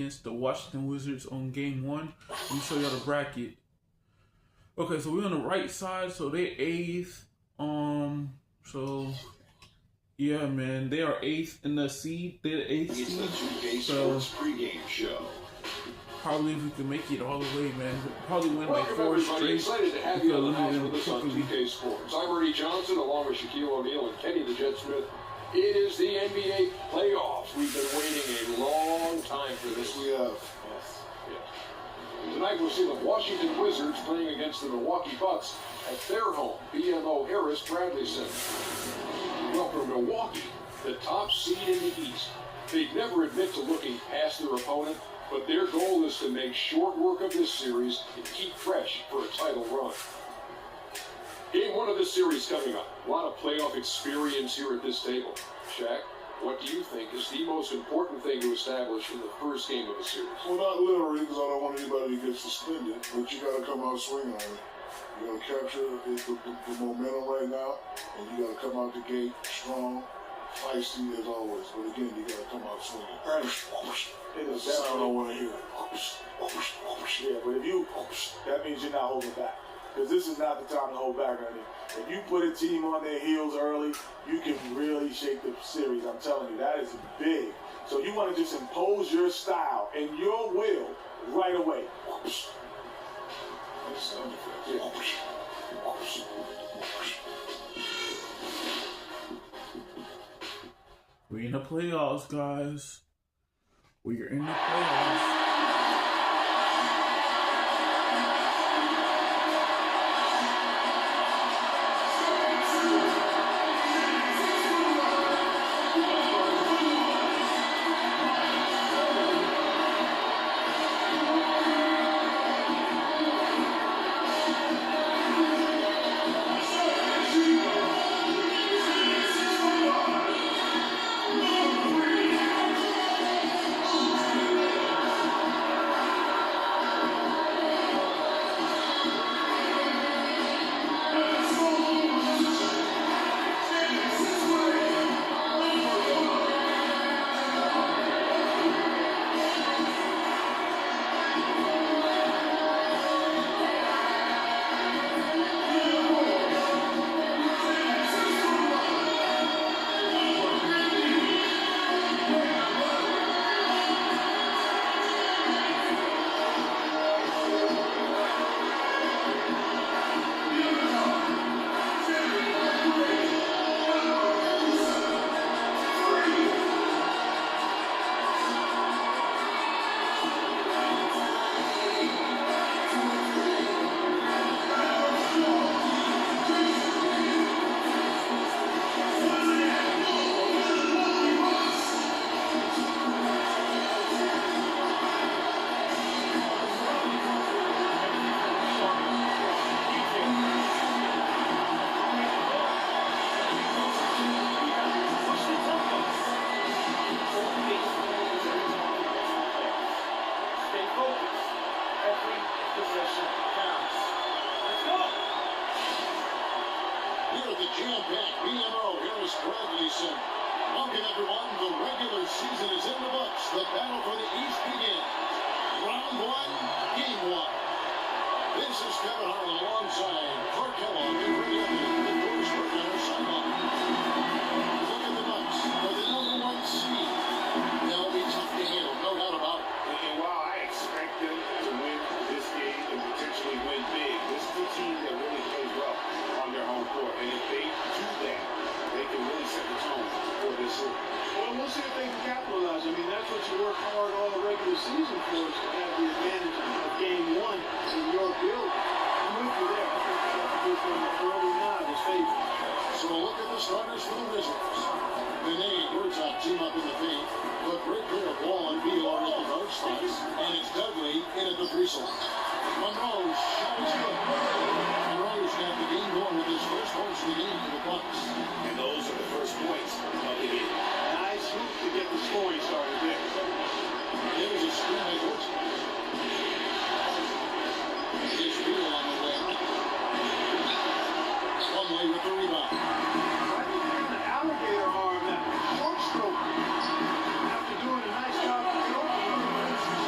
against the Washington Wizards on game 1. Let me show y'all the bracket. Okay, so we're on the right side, so they're 8th. So yeah, man, they are 8th in the seed. They're the 8th seed. So probably if we can make it all the way, man, we'll probably win like 4 straight. Excited to have you on the house with us on 2K Sports. I'm Ernie Johnson, along with Shaquille O'Neal and Kenny the Jet Smith. It is the NBA playoffs. We've been waiting a long time for this. We have. Yes. Tonight we'll see the Washington Wizards playing against the Milwaukee Bucks at their home, BMO Harris Bradley Center. Well, for Milwaukee, the top seed in the East, they'd never admit to looking past their opponent, but their goal is to make short work of this series and keep fresh for a title run. Game 1 of this series coming up. A lot of playoff experience here at this table. Shaq, what do you think is the most important thing to establish in the first game of a series? Well, not literally, because I don't want anybody to get suspended, but you got to come out swinging on it. You got to capture the momentum right now, and you got to come out the gate strong, feisty as always. But again, you got to come out swinging. Right. That's the sound I want to hear. Yeah, but that means you're not holding back. Because this is not the time to hold back, honey. If you put a team on their heels early, you can really shake the series. I'm telling you, that is big. So you want to just impose your style and your will right away. We're in the playoffs, guys. We're in the playoffs. Jam-packed BMO Harris Bradley Center. Welcome everyone. The regular season is in the books. The battle for the East begins. Round 1, Game 1. This is Kevin Harlan alongside Clark Kellogg and Ray Evans with Bruce Burke on our sideline. Look at the Bucks for the number 1 seed. They'll be tough to handle, no doubt about it. And while I expect them to win this game and potentially win big, this is a team that really plays well on their home court. And if they do that, they can really set the tone for this series. Well, we'll see if they can capitalize. I mean, that's what you work hard all the regular season for, is to have the advantage of game 1 in your building. I'm with you there. I think that's a good thing early now to favor. So look at the starters for the Wizards. Benet and Herzog team up in the paint, but great pair of Wall and Beal are at the guard spots, and it's Dudley in at the free throw. Monroe shot is good. Monroe's got the game going with his first points of the game for the Bucks. And those are the first points of the game. Nice hoop to get the scoring started there. There's a screen by Herzog. Here's Beal on the way. Plumlee with the rebound. The alligator arm, that short stroke, after doing a nice job of the opening,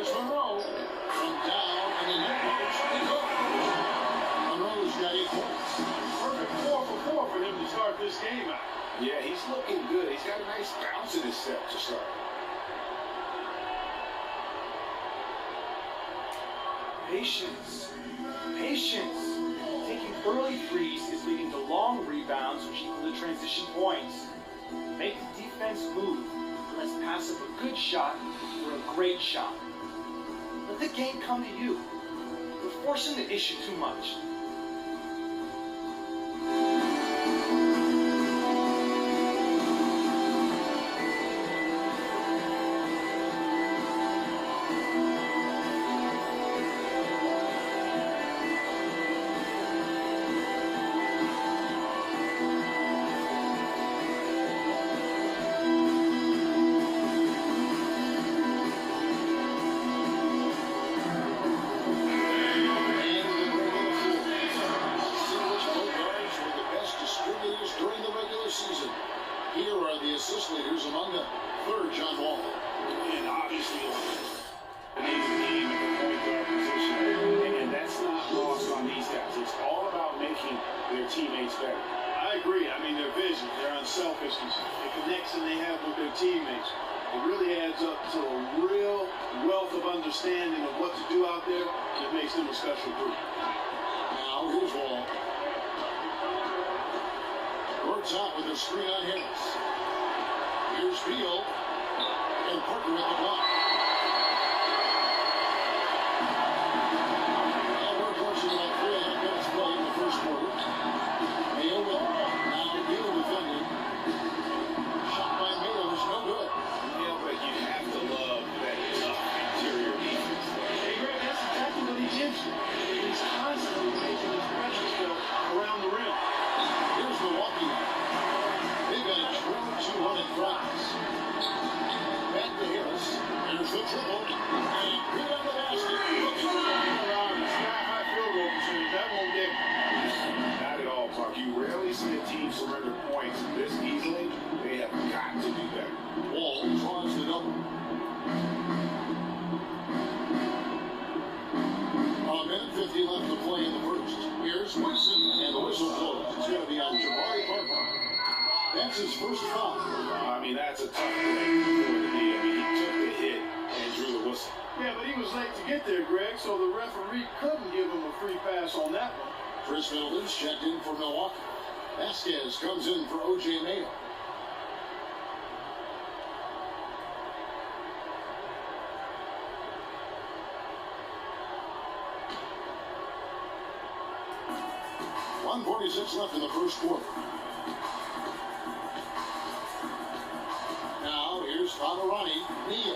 Here's Monroe. From down in the near post. He goes. Monroe's got 8 points. Perfect 4 for 4 for him to start this game out. Yeah, he's looking good. He's got a nice bounce in his step to start. Patience. Patience. Taking early threes is leading to long rebounds, which equal to transition points. Make the defense move. Let's pass up a good shot or a great shot. Let the game come to you. We're forcing the issue too much. Assist leaders among them. Third, John Wall. And obviously, an easy game at the point guard position. And that's not lost on these guys. It's all about making their teammates better. I agree. I mean, their vision, their unselfishness, the connection they have with their teammates. It really adds up to a real wealth of understanding of what to do out there. And it makes them a special group. Now, here's Wall. Works out with a screen on Harris. Here's Beal, and Parker at the block. Now we're approaching about 3.5 minutes play in the first quarter. Beal with it. Now Beal defending. Shot by Beal is no good. Yeah, but you have to love that tough interior defense. Hey, Greg, that's exactly what he gives you. He's constantly making his presence felt around the rim. Here's Milwaukee. They've got a 12-2 in practice. Back to Harris. There's the dribble. And good on the basket. Sky-high field goal percentage. That won't get Not at all, Buck. You rarely see a team surrender points this easily. They have got to do better. Wall draws the double. A minute 50 left to play in the first. Here's Woodson, and the whistle blows. It's going to be on Jabari Parker. That's his first foul. I mean, that's a tough play for the D. I mean, he took the hit and drew the whistle. Yeah, but he was late to get there, Greg, so the referee couldn't give him a free pass on that one. Chris Middleton's checked in for Milwaukee. Vasquez comes in for O.J. Mayo. .146 left in the first quarter. Now here's Favarani. Neal,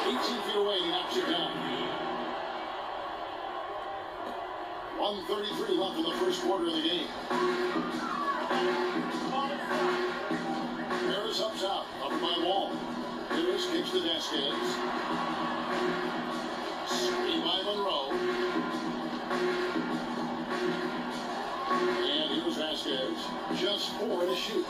18 feet away, he knocks it down. 1:33 left in the first quarter of the game. Harris up top, covered by Wall. Harris kicks to Vasquez. Screen by Monroe. And here's Vasquez. Just 4 to shoot.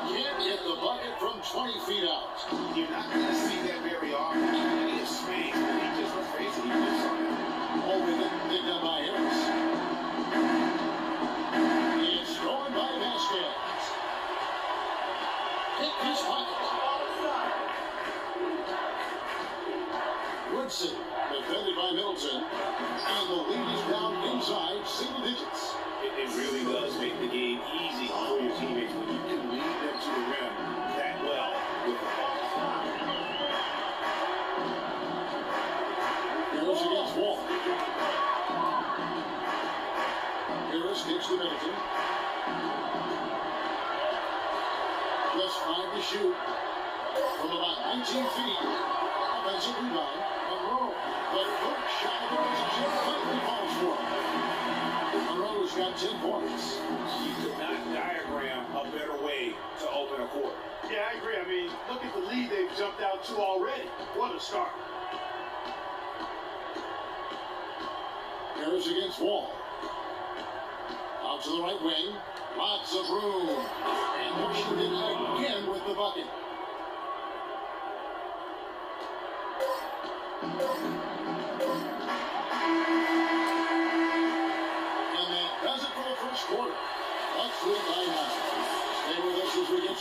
Can't get the bucket from 20 feet out. You're not going to see that very often. He is space, but he just afraid he lives on it. Oh, with it, picked up by Harris. It's thrown by Vasquez. Hit his pocket. Woodson, defended by Middleton. And the lead is down inside single digits. It really does make the game easy for your teammates when you can lead them to the rim that well with the ball. Harris against Wall. Harris kicks to Middleton. Just 5 to shoot. From about 19 feet. Offensive rebound. Monroe. The first shot of the position finally falls for him. Monroe's got 10 points. You could not diagram a better way to open a quarter. Yeah, I agree. I mean, look at the lead they've jumped out to already. What a start. Harris against Wall. Out to the right wing. Lots of room. And Washington again with the bucket.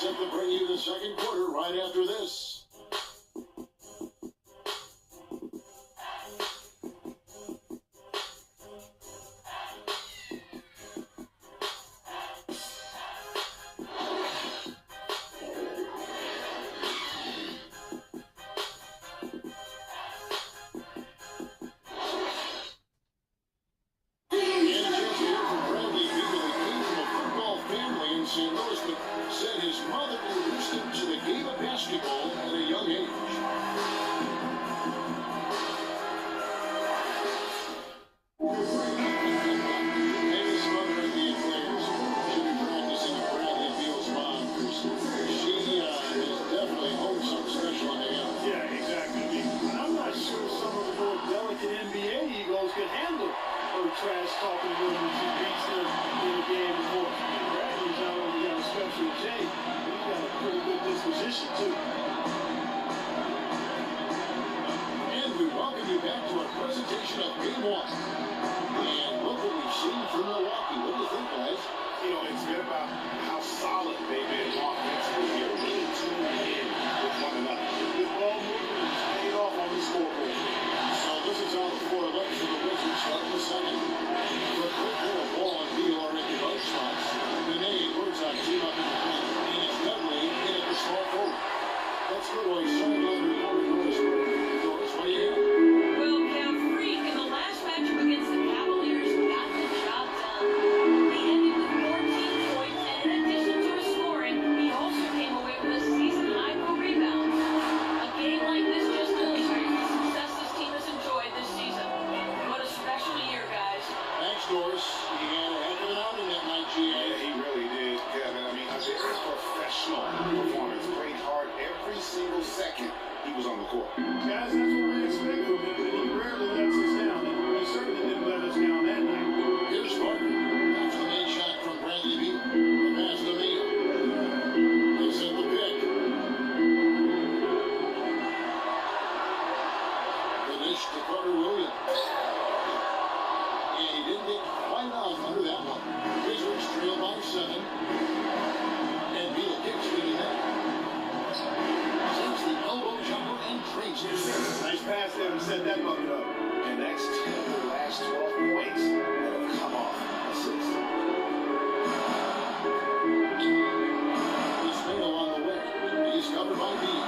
set to bring you the second quarter right after this. St. Louis, but said his mother introduced him to the game of basketball at a young age. Maybe some other NBA players should be practicing at Bradley Beal's mom, because she has definitely owed something special on him. Yeah, exactly. I mean, I'm not sure some of the more delicate NBA egos can handle her trash talking when she beats them in a game of more. Bradley's not only got a special J, but he's got a pretty good disposition too. And we welcome you back to our presentation of Game 1. And look what we've seen from Milwaukee. What do you think, guys? You know, it's been about how solid they've been offensively here, really tuning in with one another. Good ball movement is paid off on the scoreboard. So this is how the floor looks for the Wizards starting the second. The quick little ball and Beal are in the both spots. Benet and Herzog team up in the paint. And it's Dudley in at the small forward. Let's go to a sideline report. Doris, what do you have? Well, Cam Freak in the last matchup against the Cavaliers got the job done. He ended with 14 points, and in addition to his scoring, he also came away with a season-high for rebounds. A game like this just illustrates the success this team has enjoyed this season. What a special year, guys. Thanks, Doris. He had a heck of an outing that night, GA. Yeah, he really did, Kevin. I mean, it's a professional performance. Played hard every single second he was on the court. Guys, that's what we expect from him, and he rarely lets us down. He certainly didn't let us down that night. Here's Parker. After the main shot from Bradley Beal. The pass to Beal. They set the pick. The dish to Carter Williams. And he didn't get quite out under that one. Wizards trail by 7. And Beal kicks to the net. Takes the elbow jumper and drains it. Nice pass there to set that bucket up. And that's 10 of the last 12 points that have come off assists. Ismail on the way. He's covered by Beal.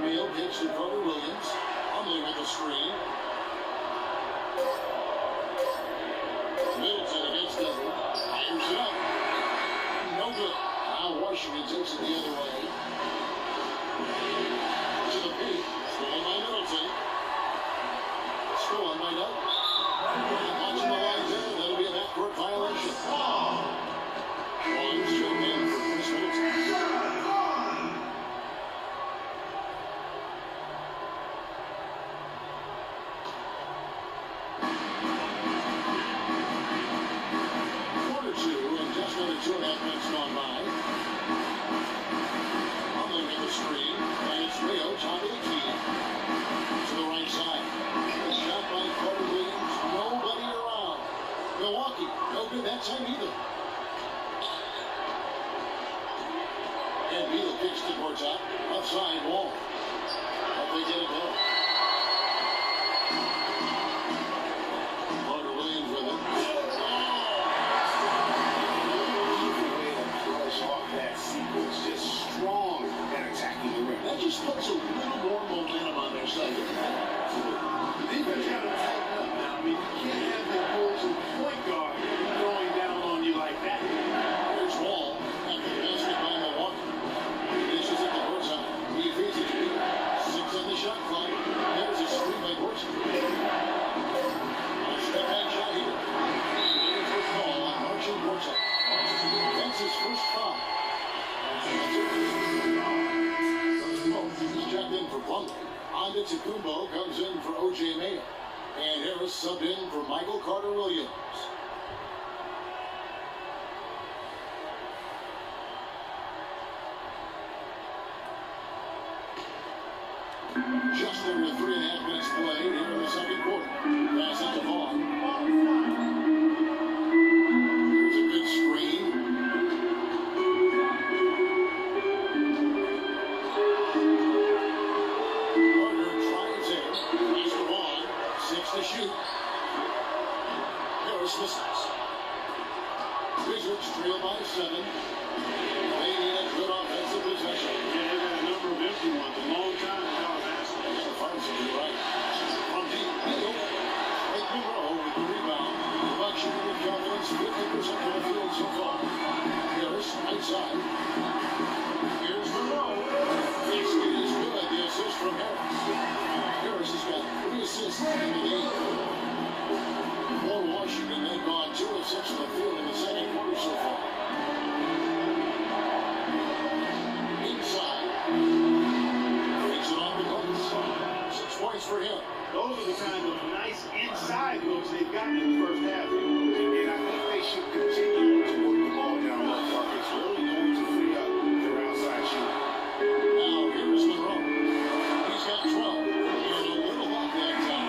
Beal kicks to Carter Williams. Humbly with the screen. Middleton against Dudley. Fires it up. No good. Now Washington takes it the other way. To the paint. Stolen by Middleton. Stolen by Dudley. And watching the line there, that'll be a backcourt violation. One straight in for Chris Middleton. Quarter two, and just under 2.5 minutes gone by. Humbly with the screen, and it's Rio, top of the key. To the right side. The shot by Carter Williams, nobody around. Milwaukee, no good that time either. And Beal kicks to Gortat, outside wall. But they get it there. Carter Williams with it. Off that sequence, just strong and attacking the rim. That just puts a little more momentum on their side. The defense got to tighten up now. I mean, you can't have the opposing point guard throwing down on you like that. Here's Wall after the basket by Milwaukee. Dishes it to Herzog. He feeds it to Beal. 6 on the shot clock. There's a screen by Herzog. A step back shot here. Looking for a call on Marcin Herzog. That's his first foul. He's checked in for Plumlee. Antetokounmpo comes in for O.J. Mayo. And Harris subbed in for Michael Carter Williams. Just under 3.5 minutes played here in the second quarter. Pass it to Vaughn. Here's a good screen. trail by 7. They need a good offensive possession. Yeah, they've had a number of empty ones. A long time in Tallahassee. The Farms will be right. From deep, Neal. Lake Monroe with the rebound. The Bucks shooting with confidence, 50% from the field so far. Harris, right side. Here's Monroe. This is good. The assist from Harris. Harris has got 3 assists in the game. For Washington, they've gone 2 of 6 from the field in the second quarter so far. Inside. Takes it off the Bucks. 6 points for him. Those are the kind of nice inside looks they've gotten in the first half. And I think they should continue to work the ball down low. It's really going to free up their outside shooting. Now, here's Monroe. He's got 12. And a little off that time.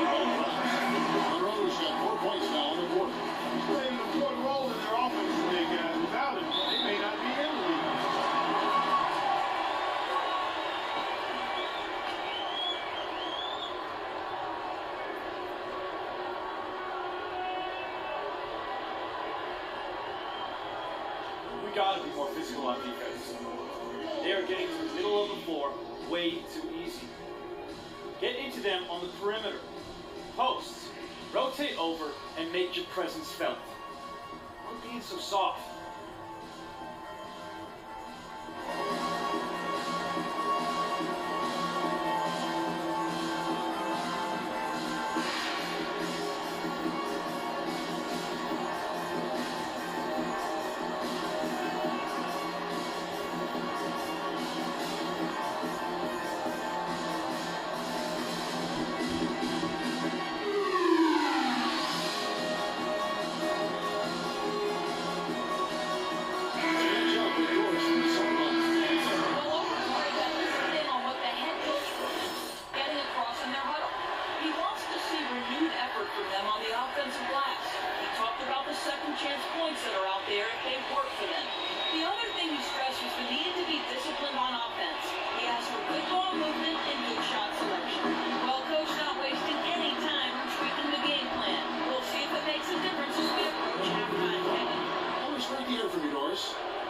Monroe's got 4 points now in the quarter. He's playing an important role in their offense today, guys. Without him, they may not be in the league. We gotta be more physical on defense. They are getting to the middle of the floor way too easy. Get into them on the perimeter. Post. Rotate over and make your presence felt. We're being so soft.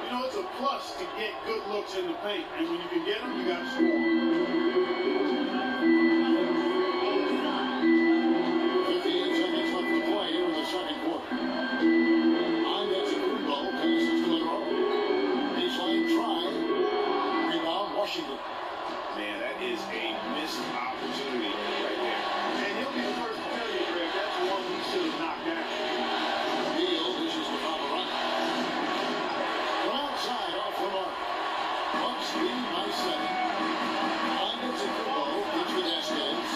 You know, it's a plus to get good looks in the paint, and when you can get them, you got to score. 58 seconds left to play here in the second quarter. That's a good ball. Passes to Monroe. Baseline try. Rebound, Washington. Man, that is a missed opportunity right there. And he'll be the first to tell you, Greg, that's the one he should have knocked down. Neal dishes to Pomeroy. From outside, off the mark. Bucks lead by 7. That's a good ball. Pitch with Vasquez.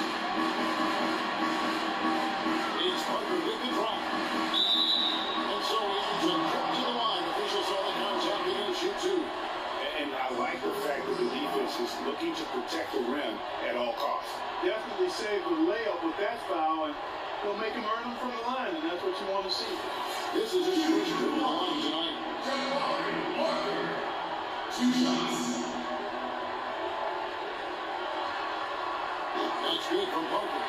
It's Parker with the drop. And so he ends a trip to the line. Officials saw the contact. They're going to shoot 2. And I like the fact that the defense is looking to protect the rim at all costs. Definitely saved the layup with that foul, and he'll make him earn them from the line, and that's what you want to see. This is his first trip to the line tonight. 2 shots. That's good from Parker.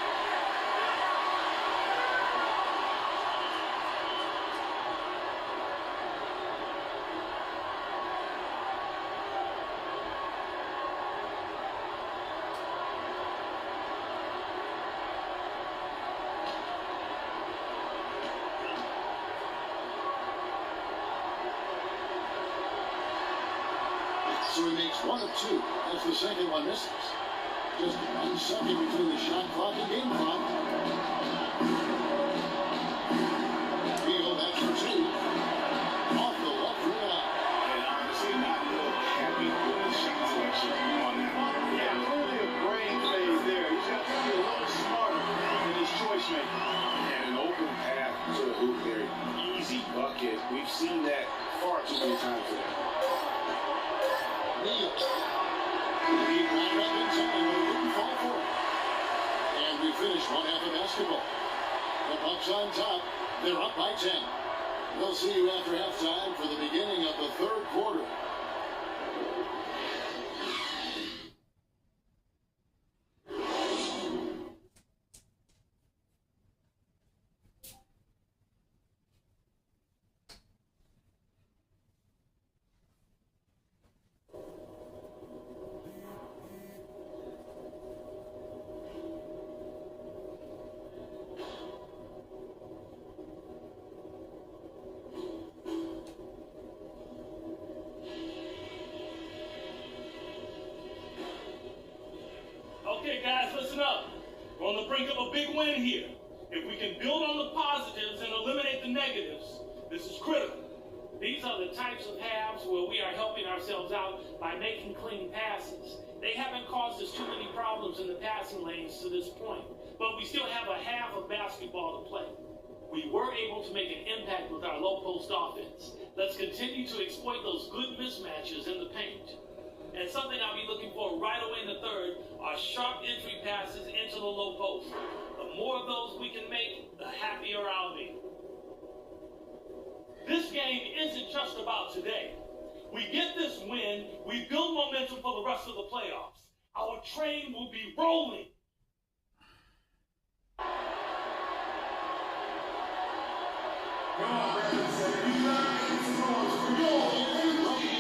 So he makes 1 of 2 as the second one misses. Just 1 second between the shot clock and game clock. Beal, that's for 2. Off the left rebound. And honestly, not real happy with his shot selection on that one. Yeah, clearly a brain phase there. He's got to be a little smarter in his choice making. And an open path to the hoop there. Easy bucket. We've seen that far too many times today. Neal. He ran up inside and wouldn't fall for it. And we finish one half of basketball. The Bucks on top. They're up by 10. We'll see you after halftime for the beginning of the third quarter. Okay, guys, listen up. We're on the brink of a big win here. If we can build on the positives and eliminate the negatives, this is critical. These are the types of halves where we are helping ourselves out by making clean passes. They haven't caused us too many problems in the passing lanes to this point, but we still have a half of basketball to play. We were able to make an impact with our low post offense. Let's continue to exploit those good mismatches in the paint. And something I'll be looking for right away in the third are sharp entry passes into the low post. The more of those we can make, the happier I'll be. This game isn't just about today. We get this win, we build momentum for the rest of the playoffs. Our train will be rolling.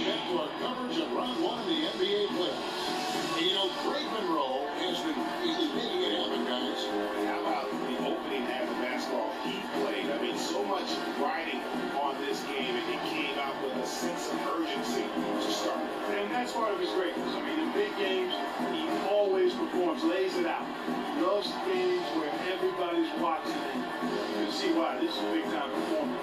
Network coverage of round one of the NBA playoffs. You know, Greg Monroe has been really making it happen, guys. How about the opening half of basketball he played? I mean, so much riding on this game, and he came out with a sense of urgency to start. And that's part of his greatness. I mean, in big games, he always performs, lays it out. He loves games where everybody's watching, and you can see why. This is a big-time performance.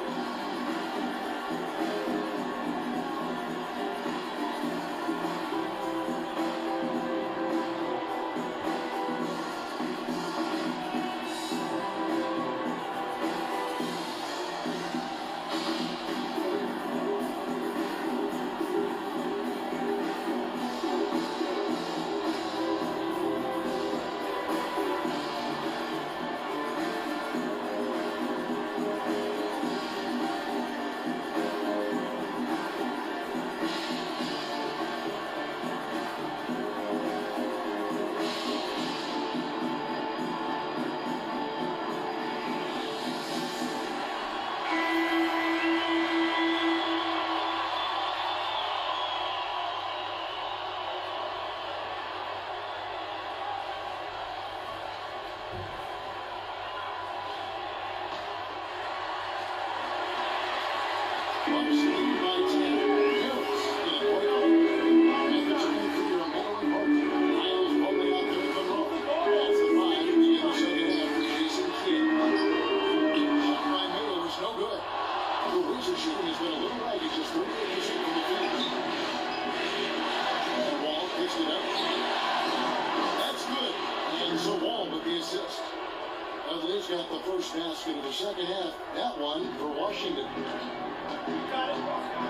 Got the first basket of the second half. That one for Washington. Got it.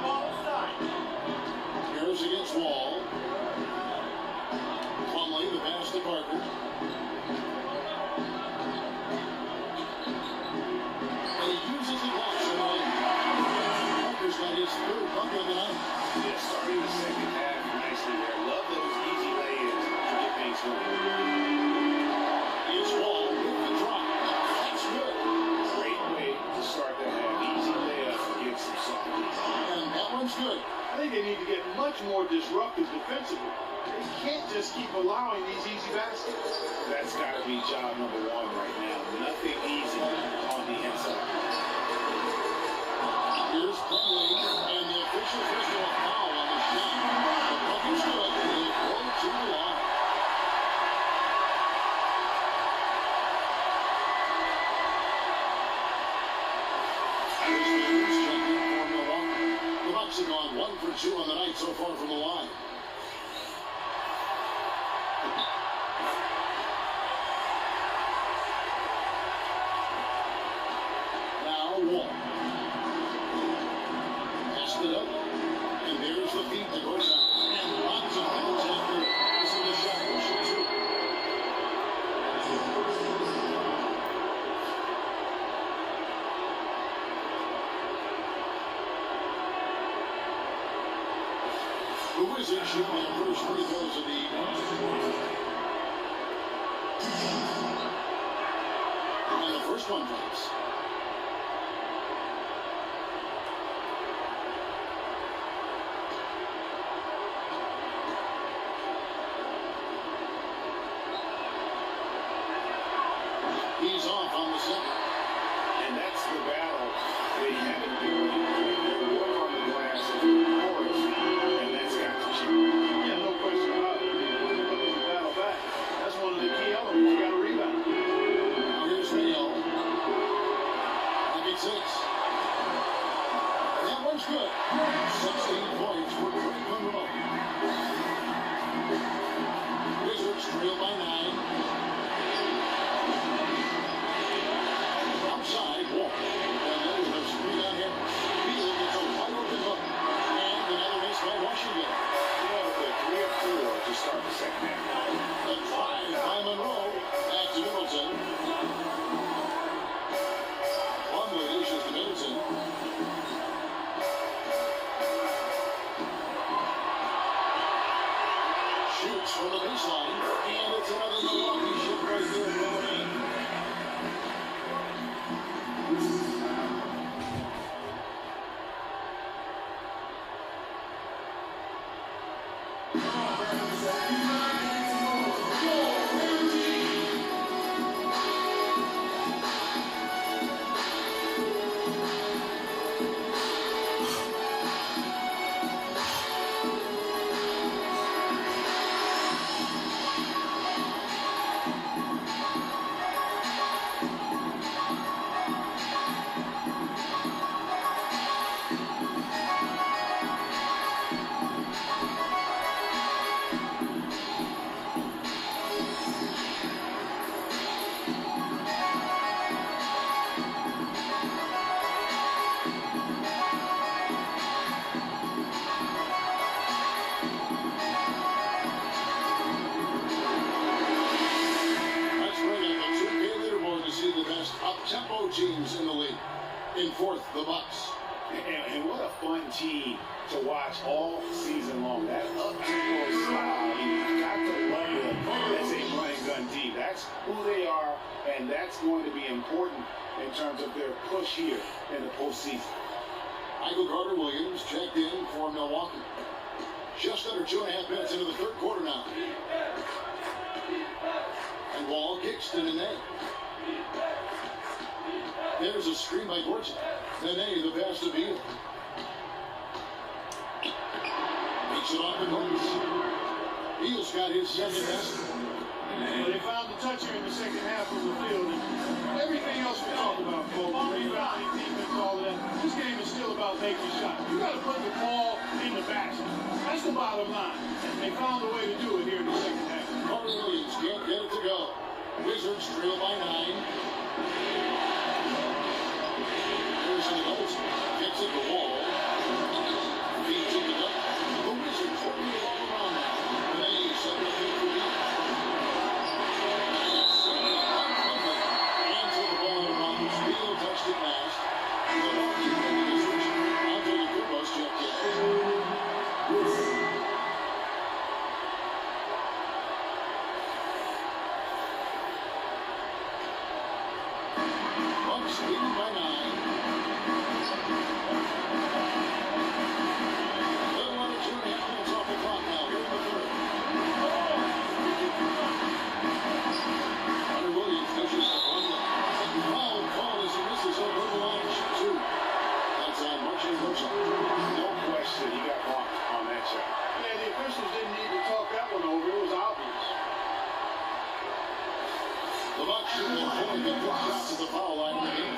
Ball side. Harris against Wall. Plumlee, the pass to Parker. And he uses it once. Parker's got his third bucket of the night. Yeah, starting the second half nicely there. Love those easy lay-ins to get things going. It's Wall with the drop. That's good. Great way to start the half. Easy layup against some sophomores. And that one's good. I think they need to get much more disruptive defensively. They can't just keep allowing these easy baskets. That's got to be job number one right now. Nothing easy on the inside. Here's Plumlee, and the official gives him a foul on the shot. The bucket's good, and they go to the line. The Bucks have gone 1 for 2 on the night so far from the line. Now Wall. Passed it up. And there's the feed to Gorsuch. And lots of fouls after missing the shot. Pushing two. The Wizards shooting their first free throws of the evening. And the first one drops. He's off on the second. And that's the battle they have to do. They work on the glass and the boards, and that's got to change. Yeah, no question about it. Battle back. That's one of the Wizards from the baseline, and it's another Milwaukee shot right there going in. Up-tempo teams in the league. In fourth, the Bucks. And what a fun team to watch all season long. That up-tempo style, you've got to love them as a run-and-gun team. That's who they are, and that's going to be important in terms of their push here in the postseason. Michael Carter-Williams checked in for Milwaukee. Just under 2.5 minutes into the third quarter now. And Wall kicks to Nene. There's a screen by Gorton. Nene, the pass to Beal. Makes it off the glass. Beal's got his second basket. They found the touch here in the second half of the field. And everything else we talk about, folks, rebounding, defense, all of that. This game is still about making shots. You got to put the ball in the basket. That's the bottom line. And they found a way to do it here in the second half. Carter-Williams can't get it to go. Wizards trail by 9. Gets it the wall. Feeds it up. The Wizards working the ball around now. They set it up for Beal. Into the ball around. Beal touched it last. The Bucks are making the switch. Antetokounmpo's checked in. Bucks leading by 9. No question, he got blocked on that shot. Yeah, the officials didn't need to talk that one over. It was obvious. The Bucks should have only been 4 shots at the foul line in the game.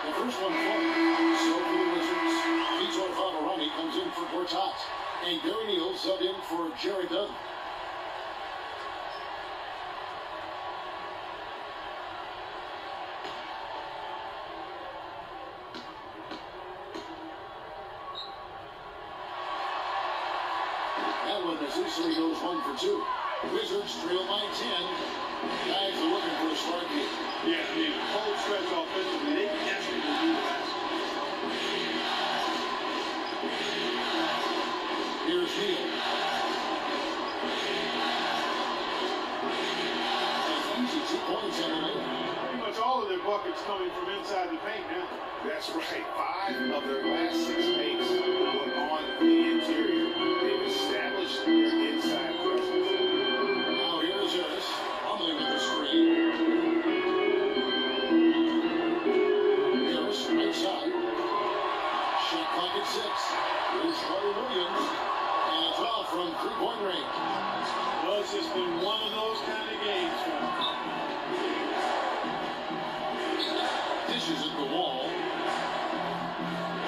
The first one falling. So for the Wizards, Vitor Favarani comes in for Gortat. And Gary Neal subbed in for Jared Dudley. So he goes 1 for 2. Wizards trail by 10. Guys are looking for a start here. Yeah, I mean, whole stretch offensively, they desperately do that. Here's Neal. That's easy 2 points in the middle. Pretty much all of their buckets coming from inside the paint now. That's right. 5 of their last 6 makes were on the interior. They've established their inside presence. Now here's Harris. Fumbling with the screen. Harris, right side. Shot clock at 6. Here's Carter-Williams. And a foul from 3-point range. Well, it's just been one of those kind of games for them. Dishes at the wall.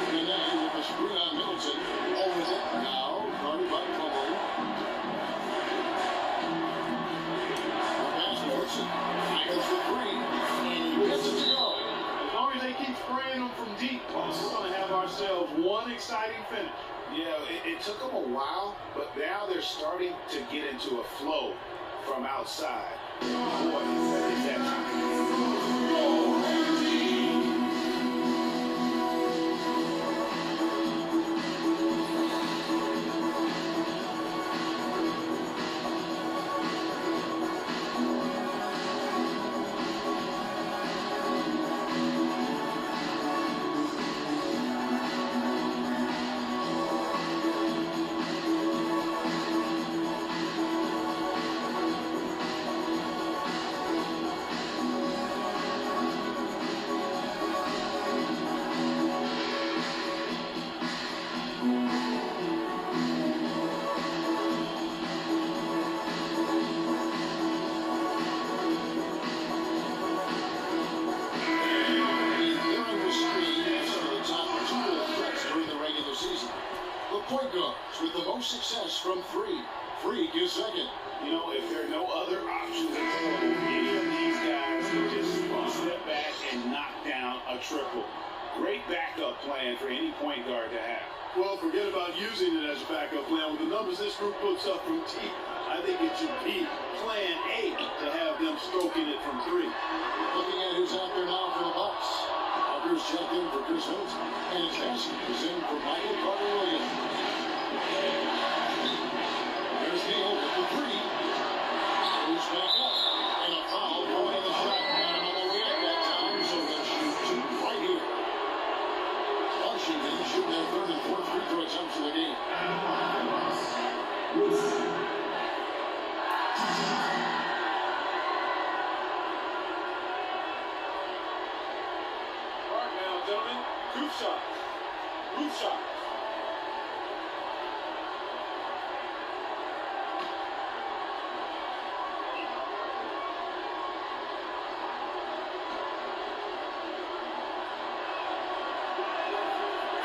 And then with a screen on Middleton. Over it now. Guarded by Plumlee. The pass to Woodson. Fires the 3. And he gets it to go. As long as they keep spraying them from deep, we're going to have ourselves one exciting finish. Yeah, it took them a while, but now they're starting to get into a flow from outside. Boy, is that time. from three. Freak is second. You know, if there are no other options available, any of these guys can just step back and knock down a triple. Great backup plan for any point guard to have. Well, forget about using it as a backup plan. With the numbers this group puts up from deep, I think it should be plan A to have them stroking it from three. Looking at who's out there now for the Bucks. Parker's checked in for Chris Middleton. And Jackson is in for Michael Carter-Williams. There's Neal with the three. Moves back up. And a foul going in the shot. Got him on the way up that time, so they'll shoot two right here. Washington shooting their third and fourth free throw attempts of the game. Gentlemen, group shot. Group shot.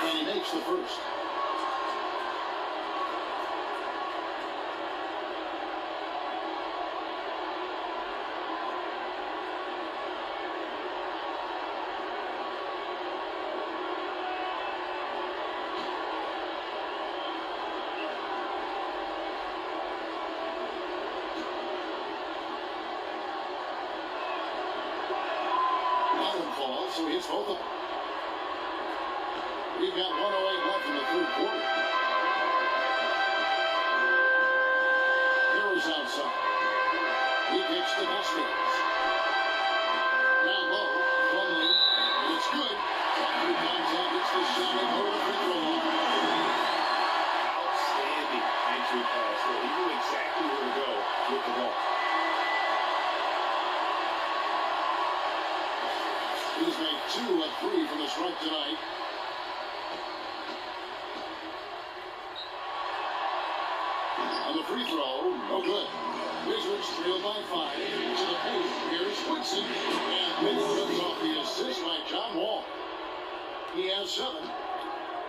And he makes the first. So he hits both of them. We've got 1:08 left in the third quarter. Harris outside. He kicks the Vasquez. Down low, Plumlee, and it's good. Through contact, it's the shot and over the free throw line. Outstanding entry pass there. He knew exactly where to go with the ball. He's made 2 of 3 from the stripe tonight. On the free throw, no good. Wizards trail by 5. To the paint, here's Woodson. And Woodson off the assist by John Wall. He has 7.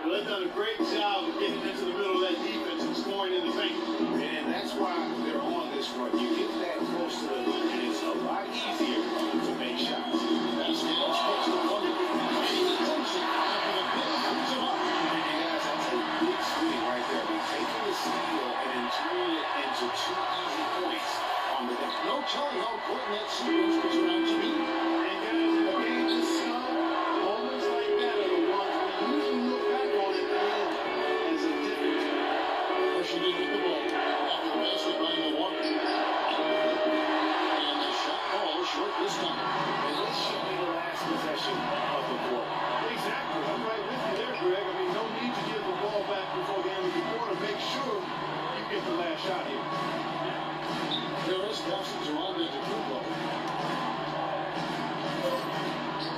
Well, they've done a great job of getting into the middle of that defense and scoring in the paint. And that's why they're on this run. You get that close to the rim, and it's a lot easier to make shots. Vasquez puts the one. He takes it. After the big comes him up. And guys, that's a big swing right there. They're taking the steal and then turning it into 2 easy points on the bench. No telling how important that sequence was around to be. And guys, in the game this summer, moments like that are the ones we usually look back on at the end as a difference. Washington with the ball. After the basket by Milwaukee. And the shot falls short this time. And this should be the last possession of the quarter. Exactly. I'm right with you there, Greg. I mean, no need to give the ball back before the end of the quarter. Make sure you get the last shot here. Harris passes around into Kubo.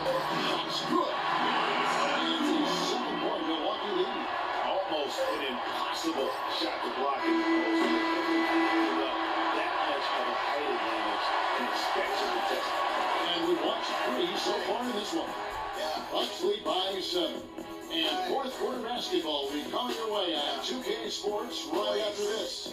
That's good. And the 7-point Milwaukee lead. Almost an impossible shot to block in the post. That much of a height advantage and expect to contest. And we've watched 3 so far in this one. Bucks lead by 7. And fourth quarter basketball will be coming your way on 2K Sports right after this.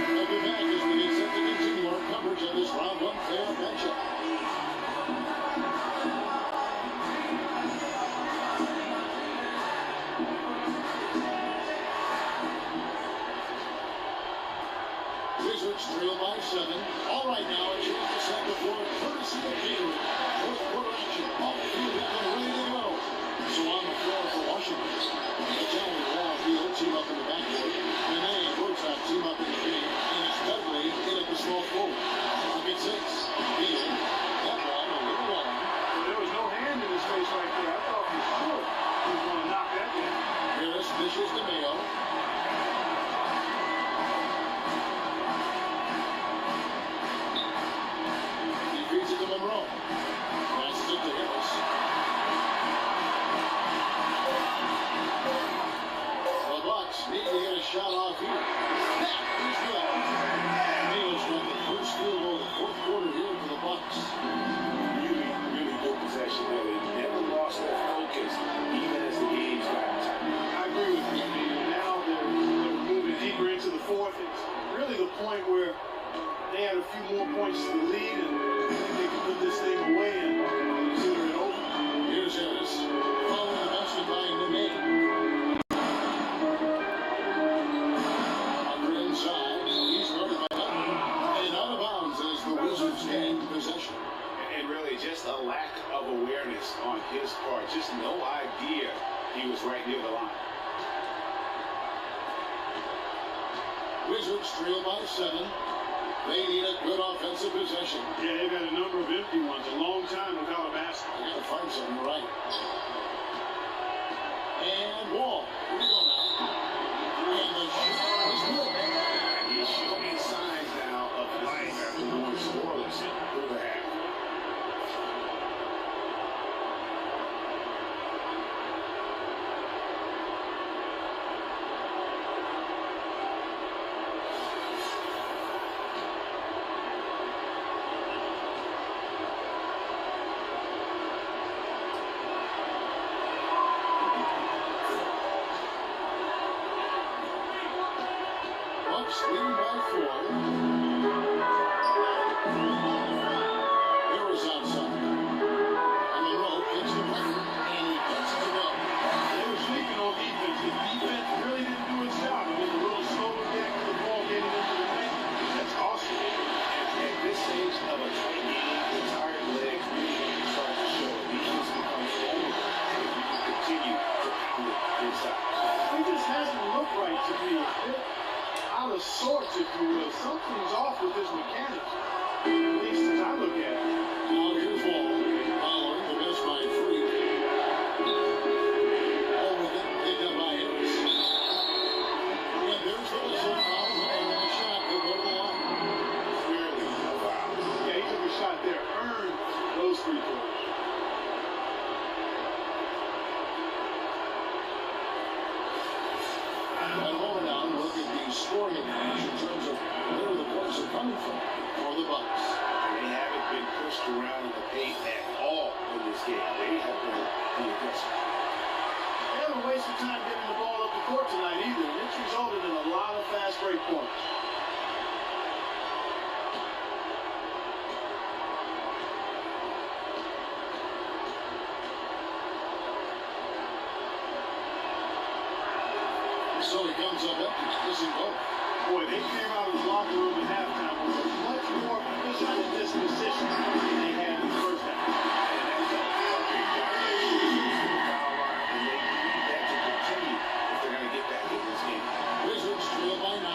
We'll be back as we get set to continue our coverage of this round 1 playoff matchup. just a lack of awareness on his part. Just no idea he was right near the line. Wizards trail by 7. They need a good offensive possession. Yeah, they've had a number of empty ones. A long time without a basket. They got to find something right. And Wall. Here we go now. And the shot is good. He's showing signs now of life after going scoreless through the half. Bucks leading by 4. Harris outside. On the road, gets the puck, and he gets it to go. They were sleeping on defense. The defense really didn't do its job. It was a little slow to react to the ball getting into the net. That's awesome. At this stage of a tight game, the tired legs really start to show. Defense becomes vulnerable if you can continue to pound it inside. He just hasn't looked right to me. A bit out of sorts, if you will. Something's off with his mechanics. At least as I look at it. Now here's Wall. Following the miss by 3. All with it, picked up by Harris. And there's the whistle. Foul, and the shot will go to the line. Clearly a foul. Yeah, he took a shot there. Earned those free throws. And over now, look at the scoring advantage in terms of where the points are coming from for the Bucks. They haven't been pushed around in the paint at all in this game. They have been the aggressor. They haven't wasted time getting the ball up the court tonight either, and it's resulted in a lot of fast break points. So he comes up empty, missing both. Boy, they came out of the locker room at halftime with a much more physical disposition than they had in the first half. And that's a big violation of the foul line, and they need that to continue if they're going to get back in this game. Wizards trail by 9.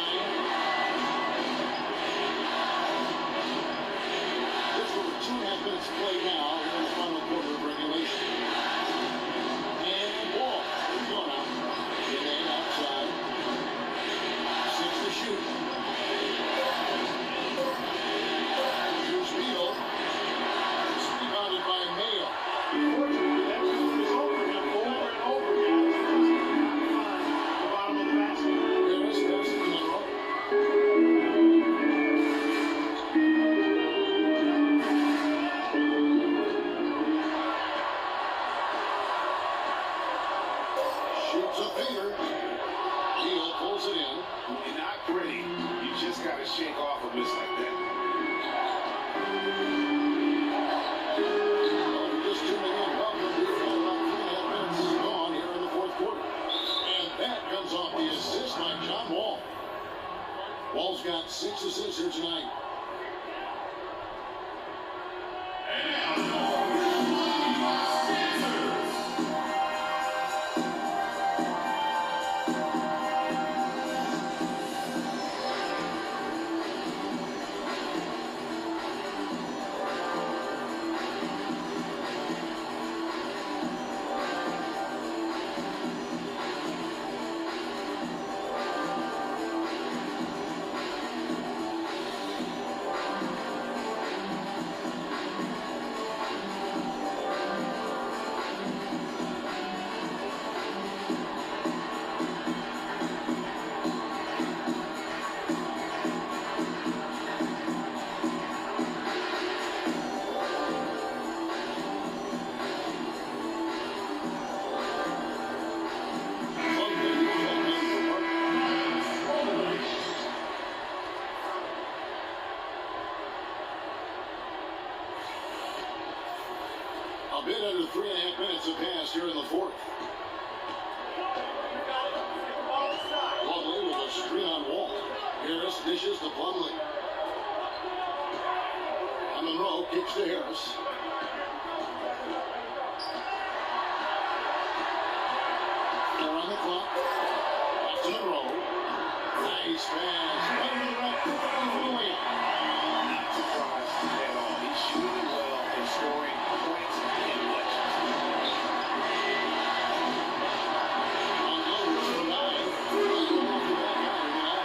This will be 2.5 minutes to play now here in the final quarter of regulation. And Wall. Here we go now. In and outside. 6 to shoot. Here's Beal. It's rebounded by Mayo. Unfortunately, that was result for him over and over again. He could not find the bottom of the basket. Harris goes to Monroe. Shoots a finger. Beal pulls it in. When you're not pretty, you just got to shake off a miss like that. Well, we're just tuning in. Welcome. We've got about 3.5 minutes gone here in the fourth quarter. And that comes off the assist by John Wall. Wall's got 6 assists here tonight. A bit under 3.5 minutes have passed here in the fourth. Plumlee with a screen on Wall. Harris dishes to Plumlee. And Monroe kicks to Harris. clock. Back to the row. Nice pass. Right it up. Williams. Not surprised at all. He's shooting well and scoring points in clutches. On goal to the 9. Right off the back iron now.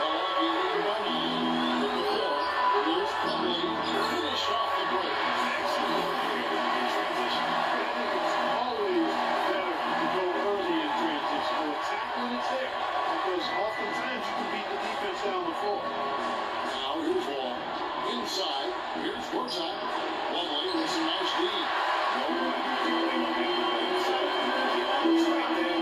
Milwaukee leading by 9. From the floor. Here's Plumlee. Finished off the break. Excellent work here in transition. I think it's always better to go early in transition or attack when it's there, because oftentimes you can beat the defense down the floor. Now here's Wall. Inside. Here's Wartime. Plumlee with some nice D. No one building on that momentum. So he always like that.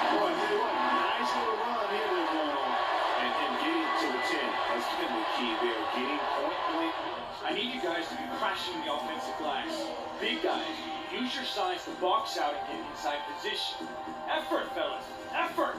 Boy, I tell you what, nice little run here they're going on. And getting to the 10 has been the key there. Getting point blank. I need you guys to be crashing the offensive glass. Big guys, use your size to box out and get inside position. Effort, fellas. Effort!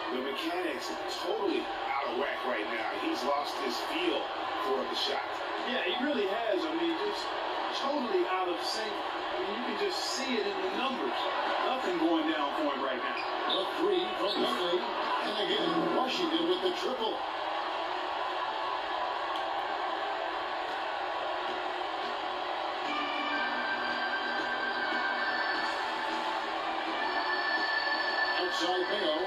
The mechanics are totally out of whack right now. He's lost his feel for the shot. Yeah, he really has. I mean, just totally out of sync. I mean, you can just see it in the numbers. Nothing going down for him right now. A 3 from Plumlee. And again, Washington with the triple. Outside Mayo.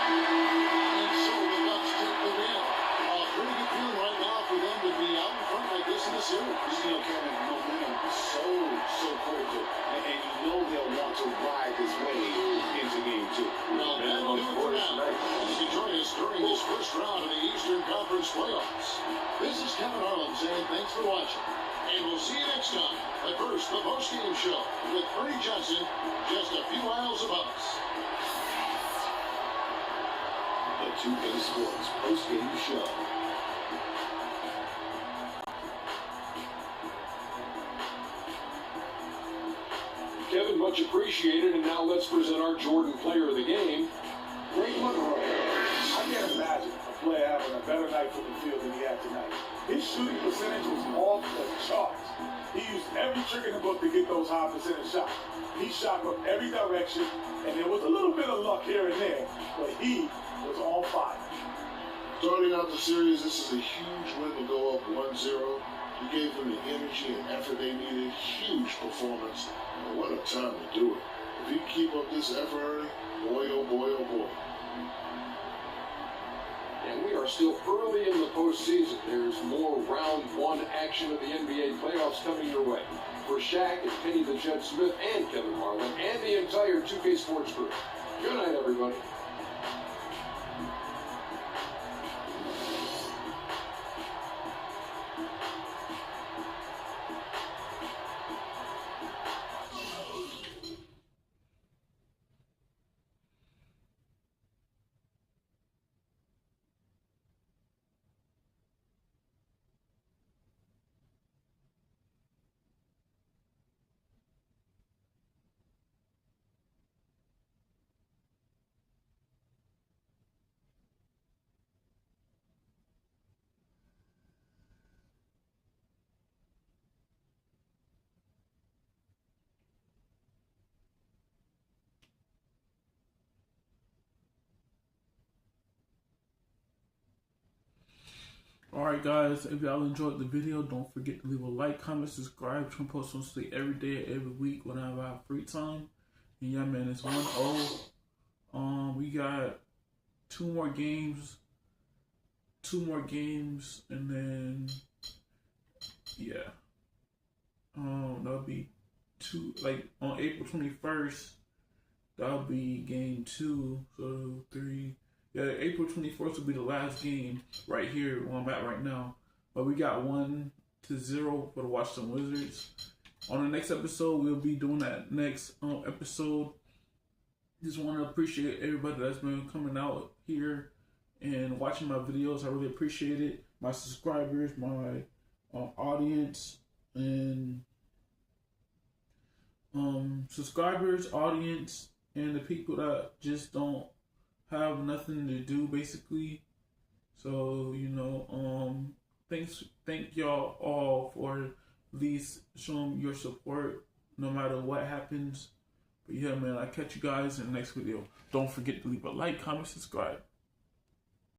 And so the Bucks take the win. A pretty good feeling right now for them to be out in front like this in the series. You know, Kevin, momentum is so critical. And you know they'll want to ride this wave into game 2. Well, that'll do it for now. You can join us during this first round of the Eastern Conference playoffs. This is Kevin Harlan saying thanks for watching. And we'll see you next time. But first, the post-game show with Bernie Johnson just a few miles above us. The 2K Sports post-game show. Kevin, much appreciated. And now let's present our Jordan Player of the Game, Greg Monroe. I can't imagine a player having a better night from the field than he had tonight. His shooting percentage was off the charts. He used every trick in the book to get those high percentage shots. He shot from every direction, and there was a little bit of luck here and there, but he was on fire. Starting out the series, this is a huge win to go up 1-0. You gave them the energy and effort they needed. Huge performance. And what a time to do it. If you keep up this effort, Ernie, boy, oh boy, oh boy. And we are still early in the postseason. There's more round one action of the NBA playoffs coming your way. For Shaq and Kenny the Jet Smith and Kevin Harlan and the entire 2K Sports crew. Good night, everybody. Alright guys, if y'all enjoyed the video, don't forget to leave a like, comment, subscribe. I'm posting on every day, every week whenever I have free time. And yeah man, it's 1-0. We got two more games, and then yeah. That'll be on April 21st, that'll be game 2, so 3. Yeah, April 24th will be the last game right here where I'm at right now. But we got 1-0 for the Washington Wizards. On the next episode, we'll be doing that next episode. Just want to appreciate everybody that's been coming out here and watching my videos. I really appreciate it. My subscribers, my audience, and subscribers, audience, and the people that just don't have nothing to do basically. So thank y'all all for at least showing your support no matter what happens. But yeah man, I'll catch you guys in the next video. Don't forget to leave a like, comment, subscribe.